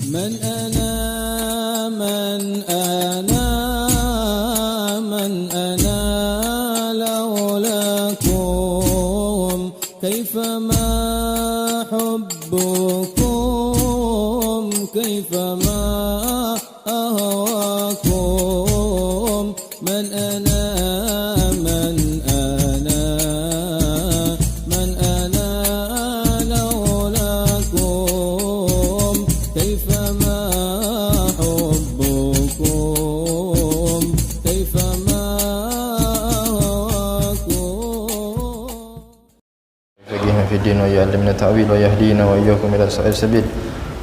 من أنا من أنا من أنا لولاكم كيفما حبكم كيفما أهواكم من أنا من أنا من أنا لولاكم كيفما حبكم كيفما أهواكم فقهنا في الدين ويعلمنا التأويل ويهدينا وإياكم إلى السبيل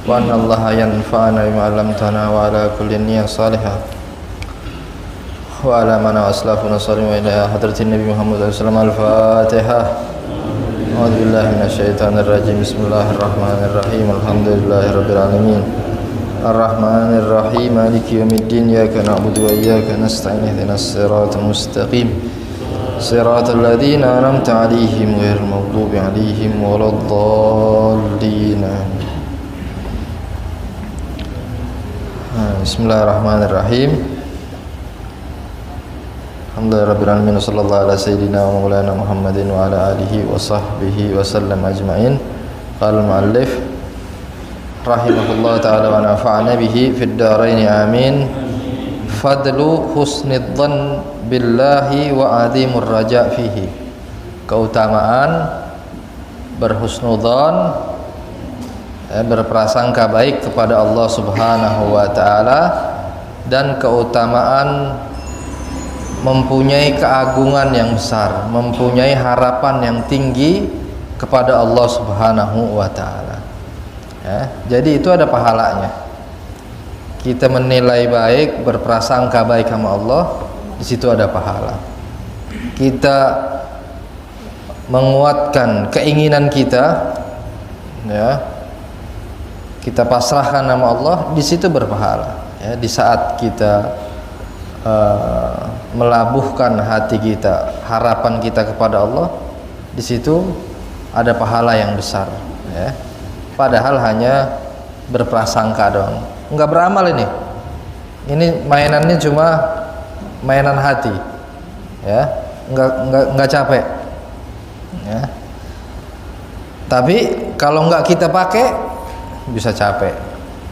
وأن الله ينفعنا بما علمتنا وعلى كل نية صالحة وعلى من وأسلافنا الصالحين وإلى حضرة النبي محمد صلى الله عليه وسلم. الفاتحة. أعوذ بالله من الشيطان الرجيم. بسم الله الرحمن الرحيم. الحمد لله رب العالمين الرحمن الرحيم مالك يوم الدين إياك نعبد وإياك نستعين اهدنا الصراط المستقيم صراط الذين أنعمت عليهم غير المغضوب عليهم ولا الضالين. Bismillahirrahmanirrahim. Alhamdulillahirabbil alamin sallallahu ala sayyidina wa maulana Muhammadin wa ala alihi wa sahbihi wa sallam ajma'in. Qala al-muallif rahimahullah ta'ala wa nafa'ana bihi fid dharain amin. Fadlu husnidh dhann billahi wa adhimur raja' fihi. Keutamaan berhusnudzan, berprasangka baik kepada Allah Subhanahu wa taala, dan keutamaan mempunyai keagungan yang besar, mempunyai harapan yang tinggi kepada Allah Subhanahu wa taala. Jadi itu ada pahalanya. Kita menilai baik, berprasangka baik sama Allah, di situ ada pahala. Kita menguatkan keinginan kita, kita pasrahkan nama Allah, di situ berpahala. Di saat kita melabuhkan hati kita, harapan kita kepada Allah, di situ ada pahala yang besar. Padahal hanya berprasangka doang, nggak beramal ini. Ini mainannya cuma mainan hati, nggak capek. Tapi kalau nggak kita pakai, bisa capek.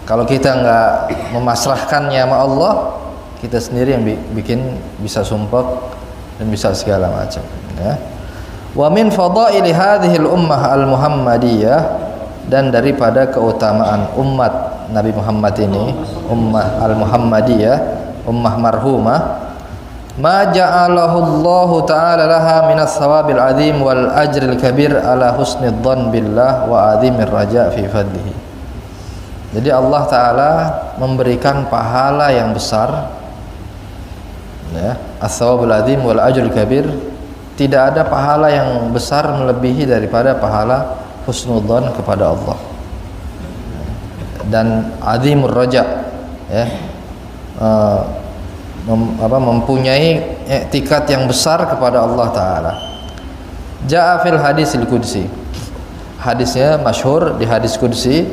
Kalau kita nggak memasrahkannya sama Allah, kita sendiri yang bikin bisa sumpek dan bisa segala macam. Wa min fadaili hadhihi al-ummah al-muhammadiyah, dan daripada keutamaan umat Nabi Muhammad ini, ummah al-muhammadiyah, ummah marhumah, ma ja'alahu Allah ta'ala laha minas thawabil azim wal ajril kabir ala husnidh dhann billah wa azimir raja' fi fadlihi. Jadi Allah Ta'ala memberikan pahala yang besar, as-thawabul azim wal ajrul kabir. Tidak ada pahala yang besar melebihi daripada pahala husnudzan kepada Allah, dan azimur raja, mempunyai i'tikad yang besar kepada Allah Ta'ala. Ja'a fil hadisil qudsi, hadisnya masyhur di hadis qudsi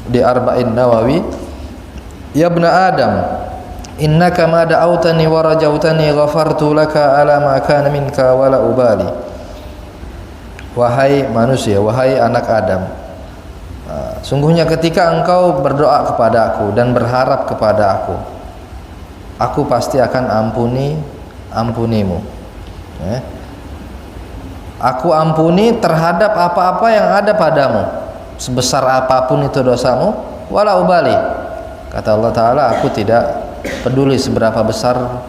di Arba'in Nawawi, ya ibna Adam, innaka ma da'autani wa rajautani ghafartu laka ala ma kana minka wa la ubali. Wahai manusia, wahai anak Adam, sungguhnya ketika engkau berdoa kepada aku dan berharap kepada aku pasti akan ampunimu. Aku ampuni terhadap apa-apa yang ada padamu, sebesar apapun itu dosamu, wala ubali. Kata Allah Ta'ala, aku tidak peduli seberapa besar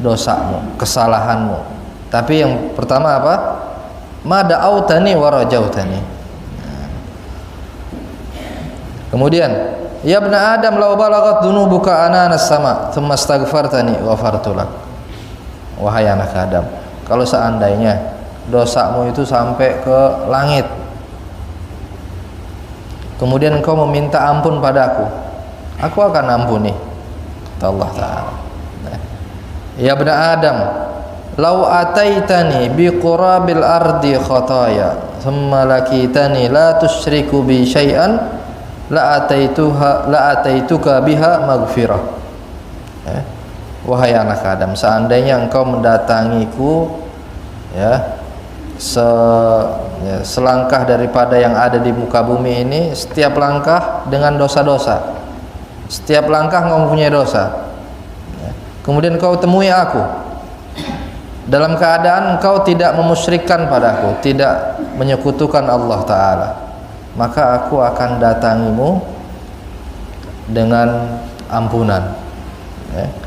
dosamu, kesalahanmu. Tapi yang pertama apa? Ma da'autani wa rajautani. Kemudian, ya ibna Adam, law balagat dunubuka ananas sama thumma astaghfartani ghafartu lak. Wahai anak Adam, kalau seandainya dosamu itu sampai ke langit, kemudian engkau meminta ampun padaku, aku akan ampuni. Kata Allah Ta'ala, ya ibna Adam, law ataitani bi qurabil ardi khataya thumma lakitani la tusyriku bi syai'an la ataituka biha maghfirah. Ya. Wahai anak Adam, seandainya engkau mendatangiku selangkah daripada yang ada di muka bumi ini, setiap langkah dengan dosa-dosa, setiap langkah engkau mempunyai dosa, kemudian engkau temui aku dalam keadaan engkau tidak memusyrikkan padaku, tidak menyekutukan Allah Ta'ala, maka aku akan datangimu dengan ampunan.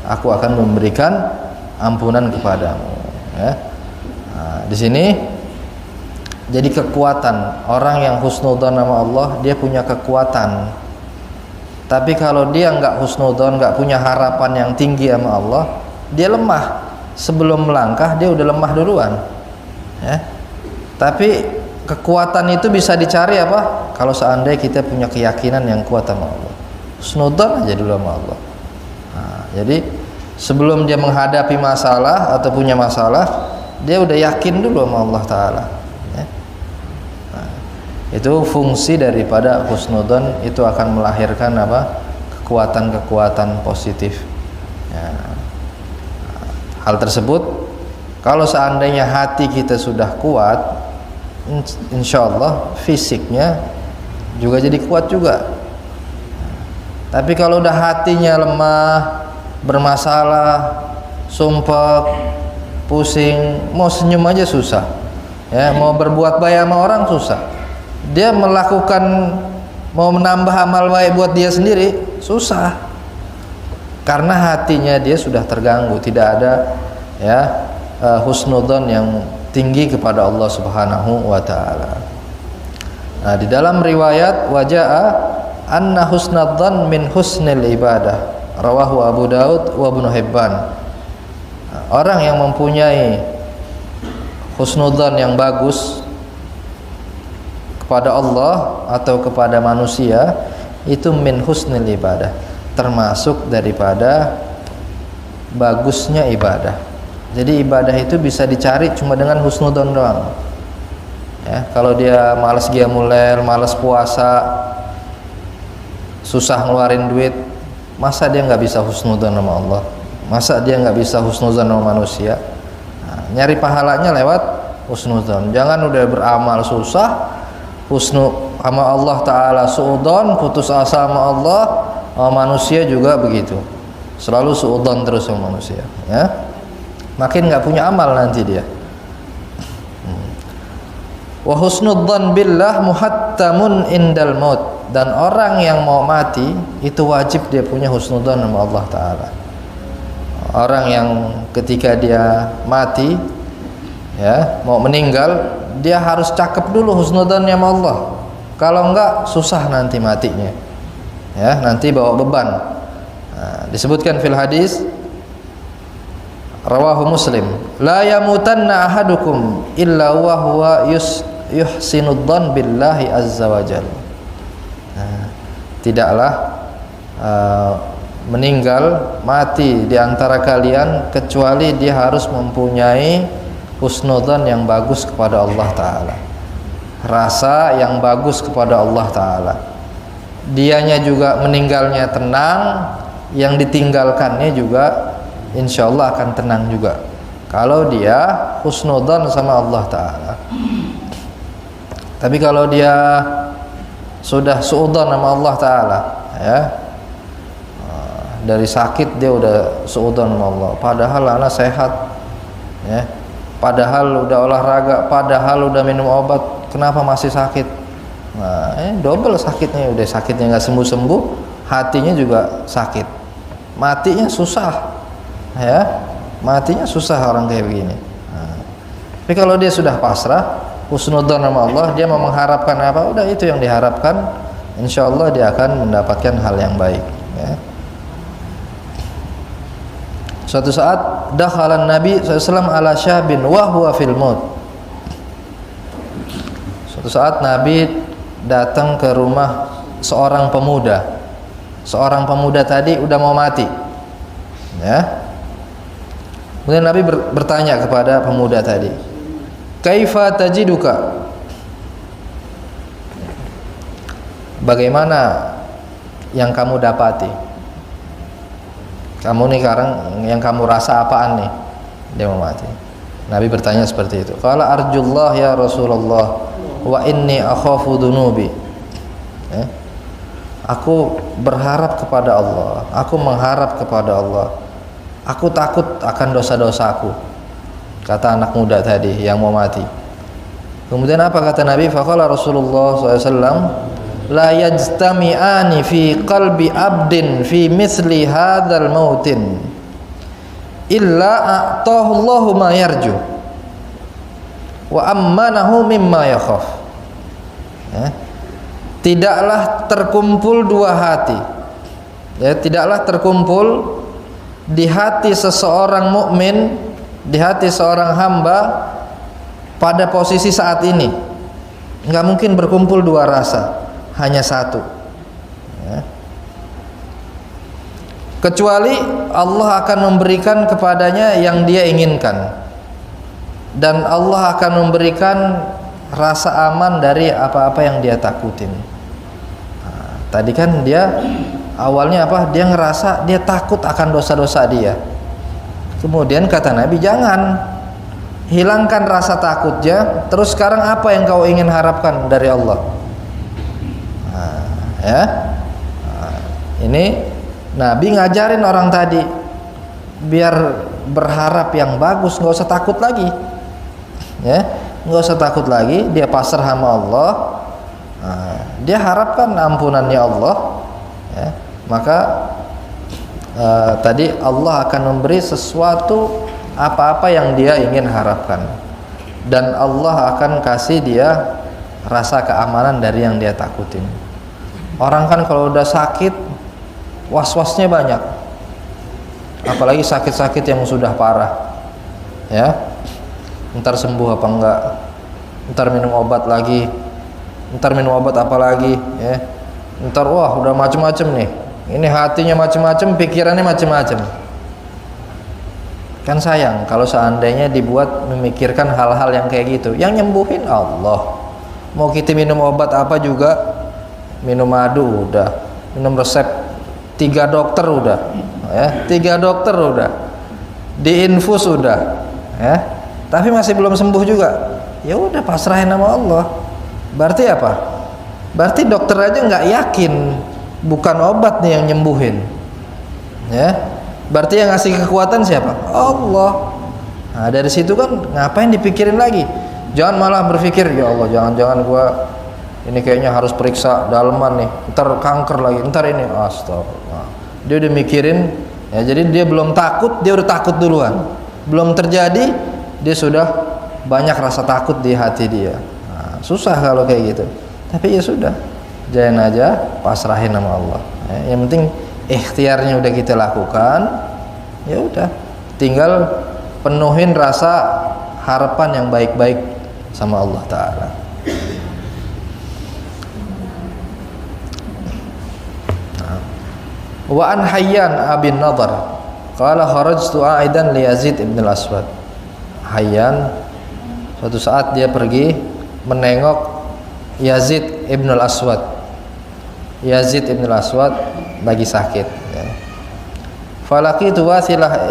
Aku akan memberikan ampunan kepadamu. Nah, di sini jadi kekuatan orang yang husnudzon sama Allah, dia punya kekuatan. Tapi kalau dia nggak husnudzon, nggak punya harapan yang tinggi sama Allah, dia lemah. Sebelum melangkah dia udah lemah duluan. Tapi kekuatan itu bisa dicari apa? Kalau seandainya kita punya keyakinan yang kuat sama Allah, husnudzon aja dulu sama Allah. Jadi sebelum dia menghadapi masalah atau punya masalah, dia udah yakin dulu sama Allah Ta'ala. Itu fungsi daripada husnudzon, itu akan melahirkan apa? Kekuatan-kekuatan positif. Hal tersebut kalau seandainya hati kita sudah kuat, insya Allah fisiknya juga jadi kuat juga. Tapi kalau udah hatinya lemah, bermasalah, sumpek, pusing, mau senyum aja susah, mau berbuat baik sama orang susah, dia melakukan, mau menambah amal baik buat dia sendiri susah, karena hatinya dia sudah terganggu, tidak ada husnudzon yang tinggi kepada Allah Subhanahu wa Ta'ala. Nah, di dalam riwayat waja'a anna husnadzan min husnil ibadah, rawahu Abu Daud wa Ibnu Hibban. Orang yang mempunyai husnudzan yang bagus kepada Allah atau kepada manusia, itu min husnil ibadah, termasuk daripada bagusnya ibadah. Jadi ibadah itu bisa dicari cuma dengan husnudzan doang. Kalau dia malas qiyamul lail, malas puasa, susah ngeluarin duit, masa dia nggak bisa husnudzan sama Allah? Masa dia nggak bisa husnudzan sama manusia? Nyari pahalanya lewat husnudzan. Jangan udah beramal susah, husnu sama Allah Ta'ala suudzon, putus asa sama Allah, sama manusia juga begitu, selalu suudzon terus sama manusia, makin nggak punya amal nanti dia. Wa husnudzan billah muhattamun indal maut. Dan orang yang mau mati itu wajib dia punya husnudzan sama Allah Ta'ala. Orang yang ketika dia mati, mau meninggal, dia harus cakep dulu husnudzannya sama Allah. Kalau enggak susah nanti matinya, nanti bawa beban. Disebutkan fil hadis rawahu Muslim, la yamutanna ahadukum illa wa huwa yuhsinudzan billahi azza wajalla. Tidaklah meninggal, mati di antara kalian kecuali dia harus mempunyai husnudzan yang bagus kepada Allah Ta'ala, rasa yang bagus kepada Allah Ta'ala. Dianya juga meninggalnya tenang, yang ditinggalkannya juga insya Allah akan tenang juga kalau dia husnudzan sama Allah Ta'ala. Tapi kalau dia sudah suudzon sama Allah Ta'ala, dari sakit dia udah suudzon sama Allah, padahal anak sehat, padahal udah olahraga, padahal udah minum obat, kenapa masih sakit? Nah, double sakitnya, udah sakitnya nggak sembuh-sembuh, hatinya juga sakit, matinya susah, matinya susah orang kayak begini. Tapi kalau dia sudah pasrah, husnudzan sama Allah, dia mau mengharapkan apa, udah itu yang diharapkan, insya Allah dia akan mendapatkan hal yang baik. Suatu saat dakhalan Nabi SAW ala syabin wa huwa fil maut. Suatu saat Nabi datang ke rumah seorang pemuda. Seorang pemuda tadi udah mau mati. Kemudian Nabi bertanya kepada pemuda tadi, kaifa tajiduka? Bagaimana yang kamu dapati? Kamu nih sekarang yang kamu rasa apaan nih? Dia mau mati. Nabi bertanya seperti itu. Qala arjullah ya Rasulullah wa inni akhafu dunubi. Aku berharap kepada Allah, aku mengharap kepada Allah, aku takut akan dosa-dosaku, kata anak muda tadi yang mau mati. Kemudian apa kata Nabi? Faqala Rasulullah SAW, la yajtami'ani fi qalbi abdin fi misli hadzal mautin illa a'tahu Allahu ma yarju wa ammanahu mimma yakhaf. Tidaklah terkumpul dua hati, tidaklah terkumpul di hati seseorang mukmin, di hati seorang hamba pada posisi saat ini. Nggak mungkin berkumpul dua rasa, hanya satu. Kecuali Allah akan memberikan kepadanya yang dia inginkan, dan Allah akan memberikan rasa aman dari apa-apa yang dia takutin. Tadi kan dia awalnya apa? Dia ngerasa dia takut akan dosa-dosa dia. Kemudian kata Nabi, jangan hilangkan rasa takutnya. Terus sekarang apa yang kau ingin harapkan dari Allah? Ini Nabi ngajarin orang tadi biar berharap yang bagus, nggak usah takut lagi. Nggak usah takut lagi. Dia pasrah sama Allah. Dia harapkan ampunannya Allah, maka tadi Allah akan memberi sesuatu apa-apa yang dia ingin harapkan, dan Allah akan kasih dia rasa keamanan dari yang dia takutin. Orang kan kalau udah sakit was-wasnya banyak, apalagi sakit-sakit yang sudah parah, ntar sembuh apa enggak, ntar minum obat lagi, ntar minum obat apa lagi, ntar wah udah macem-macem nih, ini hatinya macem-macem, pikirannya macem-macem. Kan sayang kalau seandainya dibuat memikirkan hal-hal yang kayak gitu. Yang nyembuhin Allah. Mau kita minum obat apa juga, minum madu udah, minum resep 3 dokter udah, 3 dokter udah, diinfus udah, tapi masih belum sembuh juga. Ya udah pasrahin sama Allah. Berarti apa? Berarti dokter aja nggak yakin, bukan obat nih yang nyembuhin. Berarti yang ngasih kekuatan siapa? Allah. Nah dari situ kan ngapain dipikirin lagi? Jangan malah berpikir, ya Allah jangan-jangan gua ini kayaknya harus periksa daleman nih, ntar kanker lagi, ntar ini, astagfirullah. Dia udah mikirin, jadi dia belum takut, dia udah takut duluan. Belum terjadi, dia sudah banyak rasa takut di hati dia. Susah kalau kayak gitu. Tapi ya sudah, jalanin aja, pasrahin sama Allah. Yang penting ikhtiarnya udah kita lakukan, ya udah, tinggal penuhin rasa harapan yang baik-baik sama Allah Ta'ala. Wa an Hayyan abin Nadar qala kharajtu aidan li Yazid ibn al-Aswad. Hayyan suatu saat dia pergi menengok Yazid ibn al-Aswad. Yazid ibn al-Aswad lagi sakit. Falaqitu Wasilah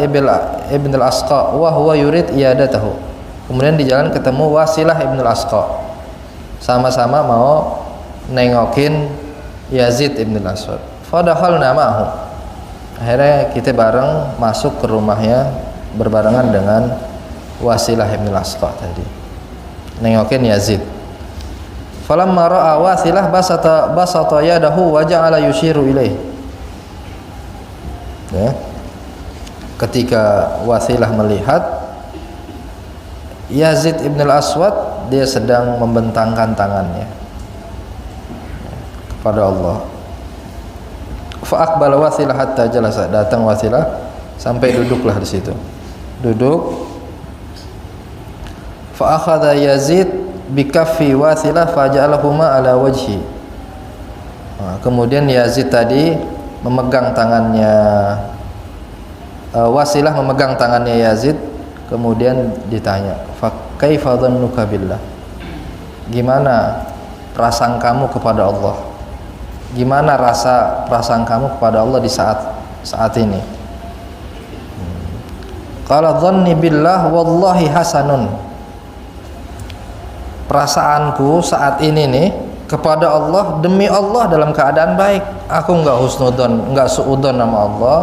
ibn al-Asqa wa huwa yurid iyadatahu. Kemudian di jalan ketemu Wasilah ibn al-Asqa. Sama-sama mau nengokin Yazid ibn al-Aswad. Fadakhalna ma'ahu. Akhirnya kita bareng masuk ke rumahnya berbarengan dengan Wasilah ibn al-Asqa tadi. Nengokin Yazid. Falamma ra'a Wasilah basata yadahu wa ja'ala yushiru ilaih. Ketika Wasilah melihat Yazid ibn al-Aswad, dia sedang membentangkan tangannya kepada Allah. Fa'aqbala Wasilah hatta jalasa. Datang Wasilah sampai duduklah di situ. Duduk. Fa'akhadha Yazid bikaffi Wasilah faja'alahuma ala wajhi. Kemudian Yazid tadi memegang tangannya Wasilah memegang tangannya Yazid, kemudian ditanya, fa kaifa dhannuka billah? Gimana perasaan kamu kepada Allah? gimana rasa perasaan kamu kepada Allah di saat ini? Qala dhanni billah wallahi hasanun. Perasaanku saat ini nih kepada Allah, demi Allah dalam keadaan baik. Aku enggak husnudzon, enggak suudzon sama Allah.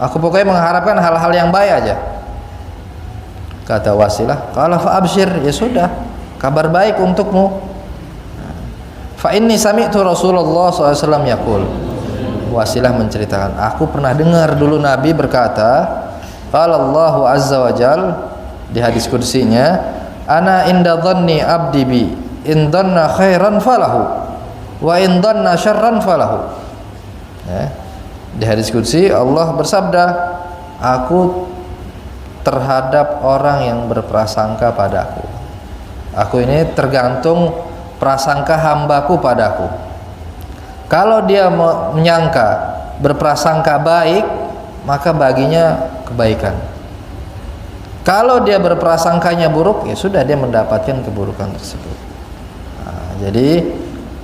Aku pokoknya mengharapkan hal-hal yang baik aja. Kata Wasilah, qala fa abshir, ya sudah, kabar baik untukmu. Fa inni sami'tu Rasulullah SAW yaqul. Wasilah menceritakan, aku pernah dengar dulu Nabi berkata, qala Allahu azza wa jal, di hadis kursinya, ana inda dhanni abdi bi, in dhanna khairan falahu wa in dhanna syarran falahu. Ya. Di hadis kursi Allah bersabda, aku terhadap orang yang berprasangka padaku. Aku ini tergantung prasangka hambaku padaku. Kalau dia menyangka, berprasangka baik, maka baginya kebaikan. Kalau dia berprasangkanya buruk, ya sudah, dia mendapatkan keburukan tersebut. Nah, jadi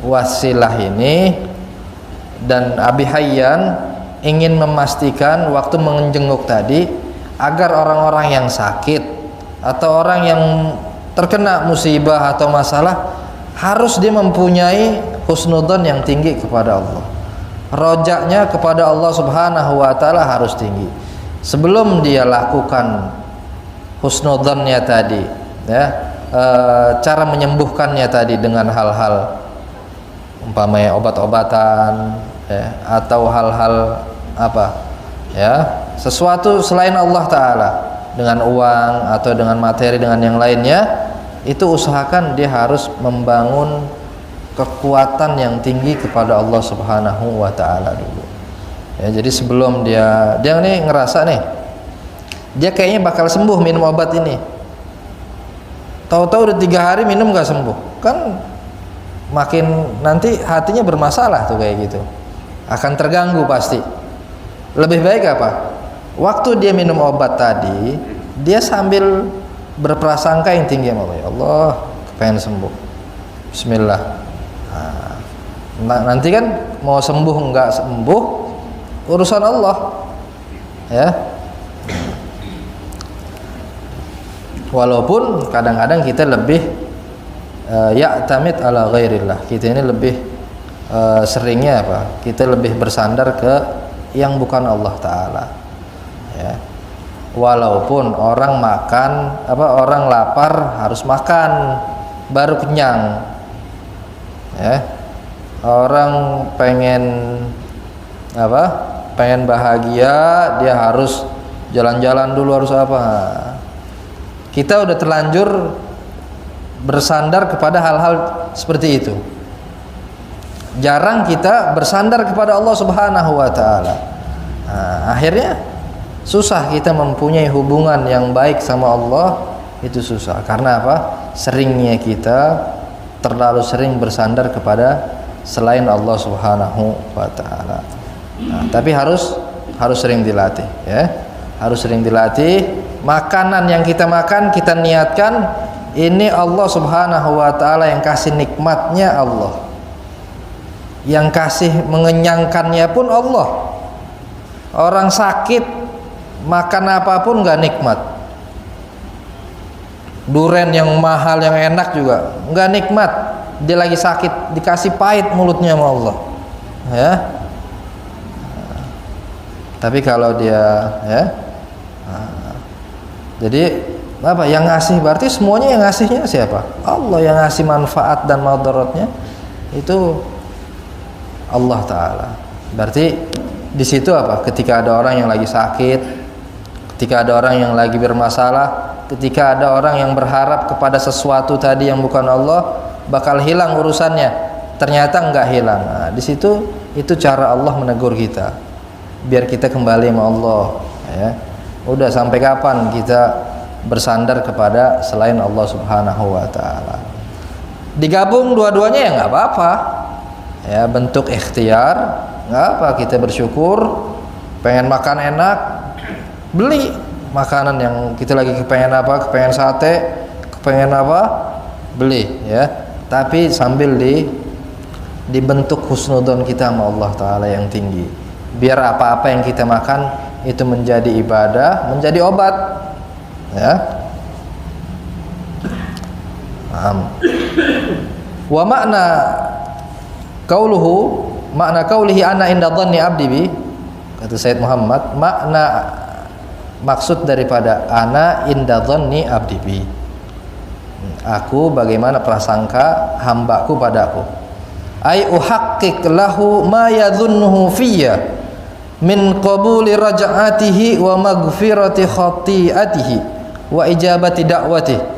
Wasilah ini dan Abi Hayyan ingin memastikan waktu menjenguk tadi, agar orang-orang yang sakit atau orang yang terkena musibah atau masalah, harus dia mempunyai husnudzon yang tinggi kepada Allah. Rojaknya kepada Allah Subhanahu wa taala harus tinggi. Sebelum dia lakukan husnudzonnya tadi, ya, cara menyembuhkannya tadi dengan hal-hal umpamanya obat-obatan, ya, atau hal-hal apa, ya, sesuatu selain Allah taala, dengan uang atau dengan materi, dengan yang lainnya, itu usahakan dia harus membangun kekuatan yang tinggi kepada Allah Subhanahu wa taala dulu. Ya, jadi sebelum dia nih ngerasa nih dia kayaknya bakal sembuh minum obat ini, tahu-tahu udah 3 hari minum gak sembuh, kan makin nanti hatinya bermasalah tuh, kayak gitu akan terganggu pasti. Lebih baik apa? Waktu dia minum obat tadi, dia sambil berprasangka yang tinggi sama Allah. Ya Allah, pengen sembuh. Bismillah. Nah, nanti kan mau sembuh enggak sembuh urusan Allah. Ya. Walaupun kadang-kadang kita lebih ya'tamid ala ghairillah. Kita ini lebih seringnya apa? Kita lebih bersandar ke yang bukan Allah taala. Ya. Walaupun orang makan orang lapar harus makan baru kenyang, ya. Orang pengen pengen bahagia, dia harus jalan-jalan dulu, harus apa. Kita udah terlanjur bersandar kepada hal-hal seperti itu. Jarang kita bersandar kepada Allah Subhanahu wa taala. Nah, akhirnya susah kita mempunyai hubungan yang baik sama Allah, itu susah. Karena apa? Seringnya kita terlalu sering bersandar kepada selain Allah Subhanahu wa taala. Nah, tapi harus sering dilatih, ya. Harus sering dilatih. Makanan yang kita makan, kita niatkan ini Allah Subhanahu wa taala yang kasih nikmatnya Allah. Yang kasih mengenyangkannya pun Allah. Orang sakit makan apapun nggak nikmat. Duren yang mahal yang enak juga nggak nikmat. Dia lagi sakit dikasih pahit mulutnya sama Allah, ya. Tapi kalau dia, ya, jadi apa yang ngasih, berarti semuanya yang ngasihnya siapa? Allah. Yang ngasih manfaat dan madaratnya itu Allah taala. Berarti di situ apa? Ketika ada orang yang lagi sakit, ketika ada orang yang lagi bermasalah, ketika ada orang yang berharap kepada sesuatu tadi yang bukan Allah, bakal hilang urusannya, ternyata enggak hilang. Nah, di situ itu cara Allah menegur kita, biar kita kembali sama Allah, ya. Udah, sampai kapan kita bersandar kepada selain Allah Subhanahu wa taala? Digabung dua-duanya ya nggak apa-apa, ya, bentuk ikhtiar, nggak apa, kita bersyukur. Pengen makan enak, beli makanan yang kita lagi kepengen apa, kepengen sate, kepengen apa, beli, ya. Tapi sambil dibentuk husnudzon kita sama Allah Ta'ala yang tinggi, biar apa-apa yang kita makan itu menjadi ibadah, menjadi obat, ya. Wa makna qaulihi ana inda dhanni abdi bi, kata Sayyid Muhammad, maksud daripada ana inda dhanni abdi bi, aku bagaimana prasangka hambaku padaku, ai uhaqqiq lahu ma yadhunnuhu fiyya min qabuli raj'atihi wa maghfirati khati'atihi wa ijabati da'watihi.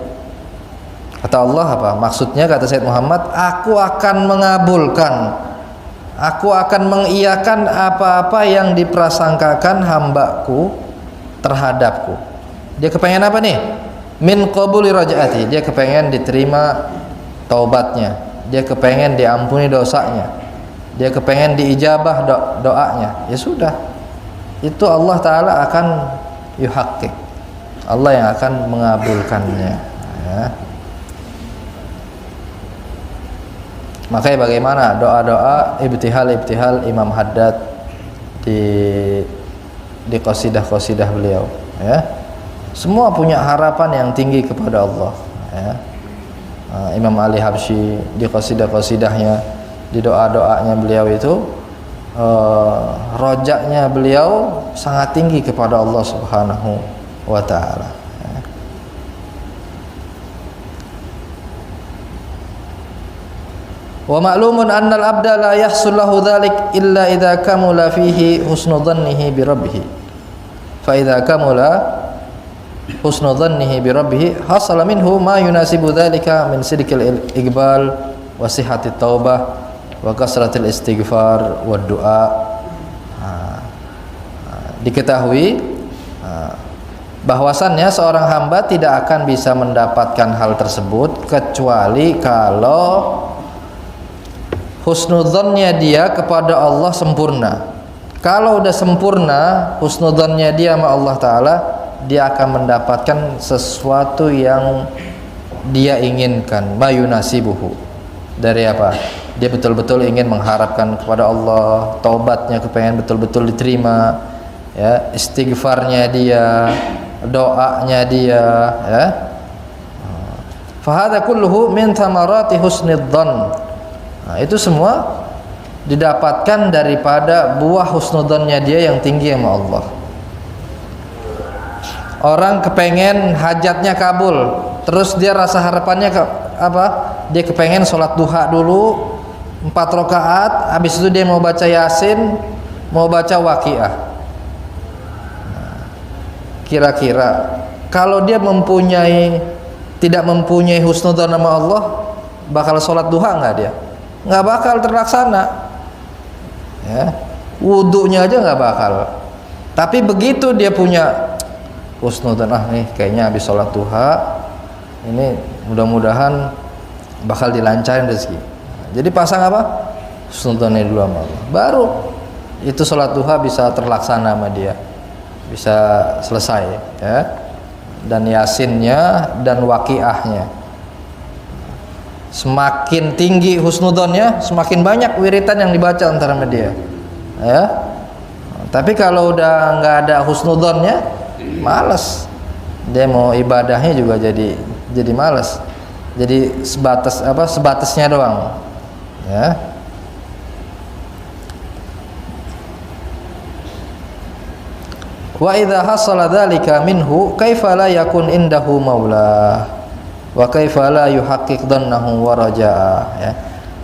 Kata Allah apa? Maksudnya kata Sayyid Muhammad, aku akan mengabulkan, aku akan mengiyakan apa-apa yang diprasangkakan hambaku terhadapku. Dia kepengen apa nih? Min qabuli raj'ati, dia kepengen diterima taubatnya, dia kepengen diampuni dosanya, dia kepengen diijabah doanya. Ya sudah, itu Allah Ta'ala akan yuhaqqiq, Allah yang akan mengabulkannya, ya. Makanya bagaimana doa-doa ibtihal Imam Haddad di qasidah-qasidah beliau, ya. Semua punya harapan yang tinggi kepada Allah, ya. Imam Ali Habsyi di qasidah-qasidahnya, di doa-doanya beliau itu rojaknya beliau sangat tinggi kepada Allah Subhanahu wa Ta'ala, ya. Wa ma'lumun annal abda la yahsul lahu dhalik illa idza kamula fihi husnu dhannihi bi rabbih. Fa idza kamula husnu dhannihi bi rabbih hasala minhu ma yunasibu dhalika min sidqil iqbal wa sihhatit taubah wa kasratil istighfar wa du'a. Diketahui bahwasannya seorang hamba tidak akan bisa mendapatkan hal tersebut kecuali kalau husnudzonnya dia kepada Allah sempurna. Kalau udah sempurna husnudzonnya dia sama Allah Ta'ala, dia akan mendapatkan sesuatu yang dia inginkan, mayunasibuhu. Dari apa? Dia betul-betul ingin mengharapkan kepada Allah, taubatnya kepengen betul-betul diterima, ya, istighfarnya dia, doanya dia, ya. Fahadha kulluhu min thamarati husnidzon. Nah, itu semua didapatkan daripada buah husnudzonnya dia yang tinggi sama Allah. Orang kepengen hajatnya kabul, terus dia rasa harapannya apa? Dia kepengen sholat duha dulu 4 rakaat, habis itu dia mau baca Yasin, mau baca Waqiah. Kira-kira kalau dia tidak mempunyai husnudzon sama Allah, bakal sholat duha nggak dia? Nggak bakal terlaksana, ya. Wudunya aja nggak bakal. Tapi begitu dia punya husnudzon, nih kayaknya habis sholat duha ini mudah-mudahan bakal dilancarin rezeki. Jadi pasang apa? Husnudzonnya dulu sama Allah, baru itu sholat duha bisa terlaksana sama dia, bisa selesai, ya. Dan Yasinnya dan Waqiahnya. Semakin tinggi husnudzonnya, semakin banyak wiritan yang dibaca antara media, ya. Tapi kalau udah nggak ada husnudzonnya, malas. Dia mau ibadahnya juga jadi malas. Jadi sebatasnya doang, ya. Wa idza hasala dzalika minhu kaifa la yakun indahu maulah wa kaifa la yuhaqqiq dhannahu wa raja'a, ya.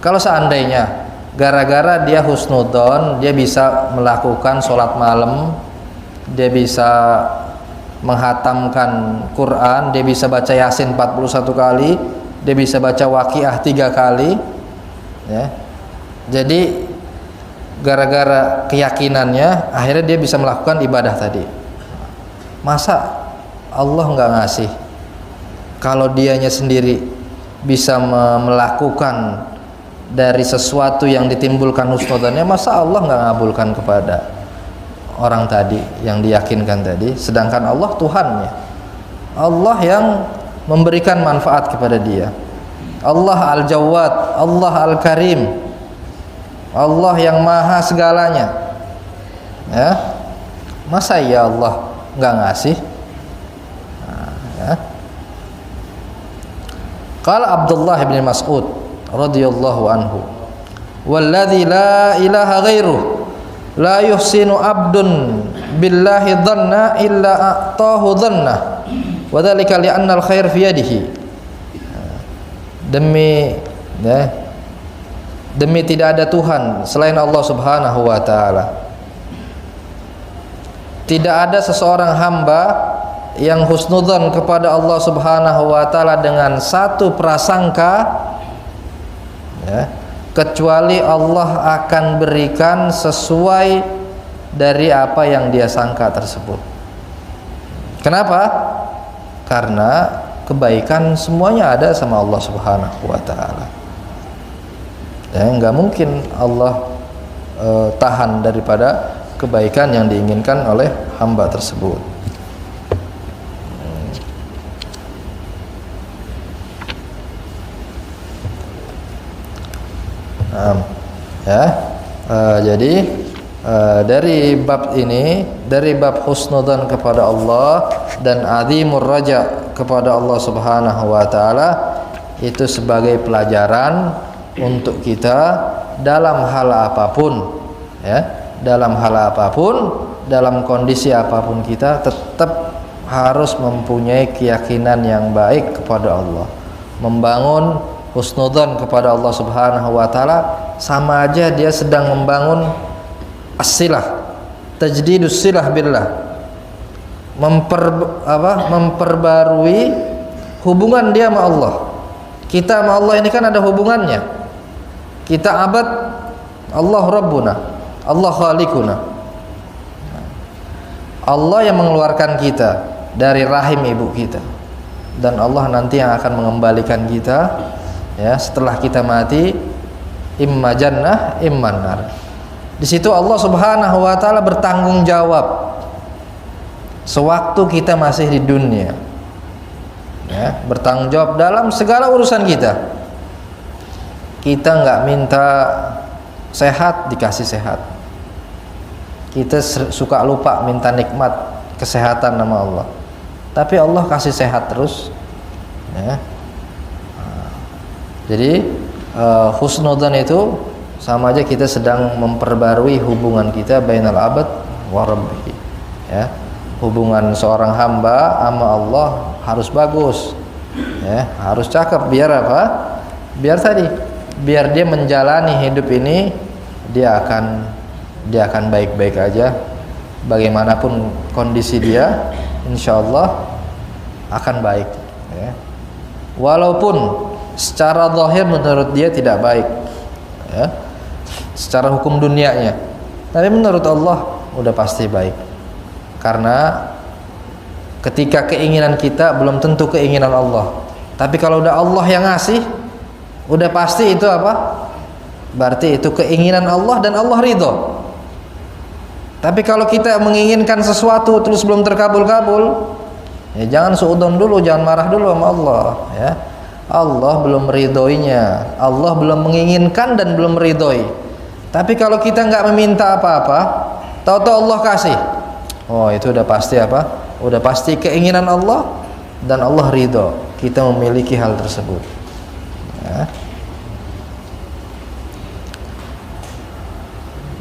Kalau seandainya gara-gara dia husnudzon, dia bisa melakukan sholat malam, dia bisa menghatamkan Quran, dia bisa baca Yasin 41 kali, dia bisa baca Waqiah 3 kali, ya. Jadi gara-gara keyakinannya akhirnya dia bisa melakukan ibadah tadi. Masa Allah nggak ngasih? Kalau dianya sendiri bisa melakukan dari sesuatu yang ditimbulkan husnudzonnya, masa Allah nggak ngabulkan kepada orang tadi yang diyakinkan tadi? Sedangkan Allah Tuhannya, Allah yang memberikan manfaat kepada dia, Allah Al-Jawad, Allah Al-Karim, Allah yang maha segalanya. Ya. Masa ya Allah enggak ngasih? Ya. Qala Abdullah bin Mas'ud radhiyallahu anhu, "Walladzi la ilaha ghairuh la yuhsinu abdun billahi dhanna illa a'tahu dhanna wa dzalika li'anna al-khair fi yadihi." Demi tidak ada Tuhan selain Allah Subhanahu wa taala. Tidak ada seseorang hamba yang husnudzon kepada Allah Subhanahu wa taala dengan satu prasangka, ya, kecuali Allah akan berikan sesuai dari apa yang dia sangka tersebut. Kenapa? Karena kebaikan semuanya ada sama Allah Subhanahu wa taala. Ya, enggak mungkin Allah tahan daripada kebaikan yang diinginkan oleh hamba tersebut. Jadi dari bab ini, dari bab husnudzan kepada Allah dan azimur raja kepada Allah Subhanahu wa taala, itu sebagai pelajaran untuk kita dalam hal apapun, ya, dalam hal apapun, dalam kondisi apapun kita tetap harus mempunyai keyakinan yang baik kepada Allah, membangun husnudzan kepada Allah Subhanahu wa taala, sama aja dia sedang membangun as-silah, tajdidus silah billah, memperbarui hubungan dia sama Allah. Kita sama Allah ini kan ada hubungannya. Kita abad, Allah Rabbuna, Allah Khaliquna. Allah yang mengeluarkan kita dari rahim ibu kita, dan Allah nanti yang akan mengembalikan kita, ya, setelah kita mati, imma jannah imma nar. Di situ Allah Subhanahu wa taala bertanggung jawab sewaktu kita masih di dunia, ya, bertanggung jawab dalam segala urusan kita. Kita nggak minta sehat dikasih sehat. Kita suka lupa minta nikmat kesehatan nama Allah, tapi Allah kasih sehat terus, ya. Jadi husnudzan itu sama aja kita sedang memperbarui hubungan kita bainal abad wa rabbih, ya. Hubungan seorang hamba sama Allah harus bagus, ya, harus cakep. Biar apa? Biar dia menjalani hidup ini, dia akan baik-baik aja. Bagaimanapun kondisi dia, insya Allah akan baik, ya. Walaupun secara zahir menurut dia tidak baik, ya, secara hukum dunianya, tapi menurut Allah udah pasti baik. Karena ketika keinginan kita belum tentu keinginan Allah, tapi kalau udah Allah yang ngasih, udah pasti itu apa? Berarti itu keinginan Allah dan Allah ridho. Tapi kalau kita menginginkan sesuatu terus belum terkabul-kabul, ya jangan suudon dulu, jangan marah dulu sama Allah, ya. Allah belum meridhoinya, Allah belum menginginkan dan belum meridhoi. Tapi kalau kita nggak meminta apa-apa, tahu-tahu Allah kasih, oh itu udah pasti apa? Udah pasti keinginan Allah dan Allah ridho kita memiliki hal tersebut, ya.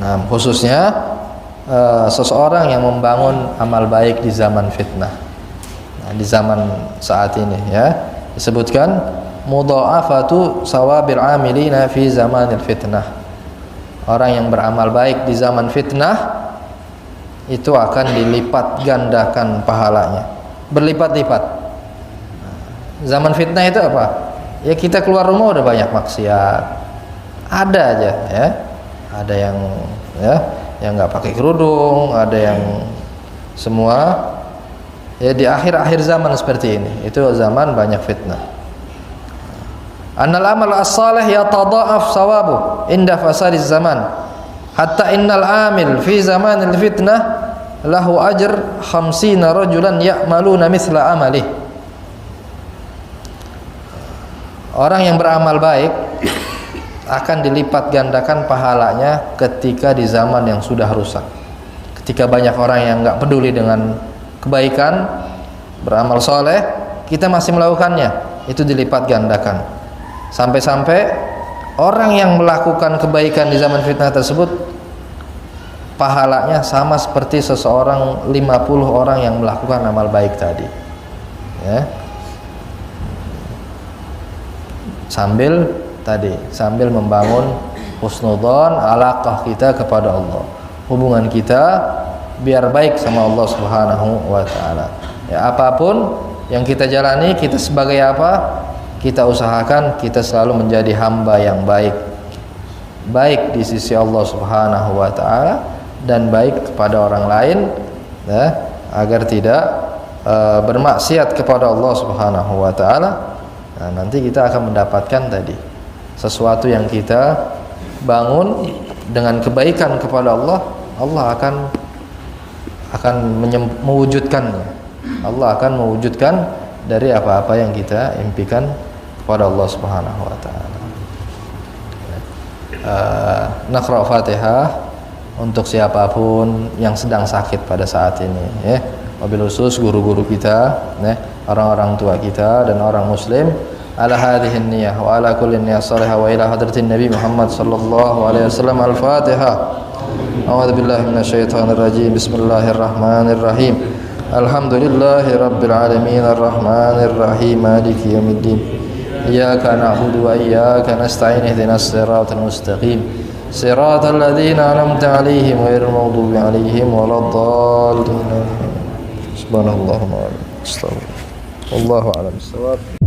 Nah, khususnya seseorang yang membangun amal baik di zaman fitnah, nah, di zaman saat ini, ya, disebutkan mudha'afatu sawabil amilina fi zamanil fitnah. Orang yang beramal baik di zaman fitnah itu akan dilipat gandakan pahalanya, berlipat-lipat. Zaman fitnah itu apa? Ya kita keluar rumah udah banyak maksiat, ada aja, ya. Ada yang, ya, yang nggak pakai kerudung, ada yang semua, ya. Di akhir-akhir zaman seperti ini, itu zaman banyak fitnah. Annal amal as-salih yatadha'af sawabuh inda fasadiz zaman, hatta innal amil fi zamanil fitnah lahu ajr 50 rajulan ya'maluna mithla amalih. Orang yang beramal baik akan dilipat gandakan pahalanya ketika di zaman yang sudah rusak. Ketika banyak orang yang nggak peduli dengan kebaikan, beramal soleh, kita masih melakukannya, itu dilipat gandakan. Sampai-sampai orang yang melakukan kebaikan di zaman fitnah tersebut, pahalanya sama seperti seseorang 50 orang yang melakukan amal baik tadi, ya. Sambil membangun husnudzon, alaqah kita kepada Allah, hubungan kita biar baik sama Allah Subhanahu wa taala. Ya, apapun yang kita jalani, kita sebagai apa? Kita usahakan kita selalu menjadi hamba yang baik di sisi Allah Subhanahu wa taala dan baik kepada orang lain, ya, agar tidak bermaksiat kepada Allah Subhanahu wa taala. Nah, nanti kita akan mendapatkan tadi sesuatu yang kita bangun dengan kebaikan kepada Allah, Allah akan mewujudkannya. Allah akan mewujudkan dari apa-apa yang kita impikan kepada Allah Subhanahu wa taala. Naqra Fatihah untuk siapapun yang sedang sakit pada saat ini, ya. Wabil khusus guru-guru kita, ya, orang-orang tua kita dan orang muslim, ala hadhihi niyyah wa ala kulli niyyah salihah wa ila hadratin Nabi Muhammad sallallahu alaihi wasallam. Al-Fatihah. A'udzu billahi minasyaitonir rajim. Bismillahirrahmanirrahim. Alhamdulillahi rabbil alamin arrahmanir rahim maliki yaumiddin. Iyyaka na'budu wa iyyaka nasta'in ihdinas siratal mustaqim. Siratal ladzina an'amta 'alaihim ghairil maghdubi 'alaihim waladdallin. Subhanallahumma wa bihamdihi. Wallahu a'lam bissawab.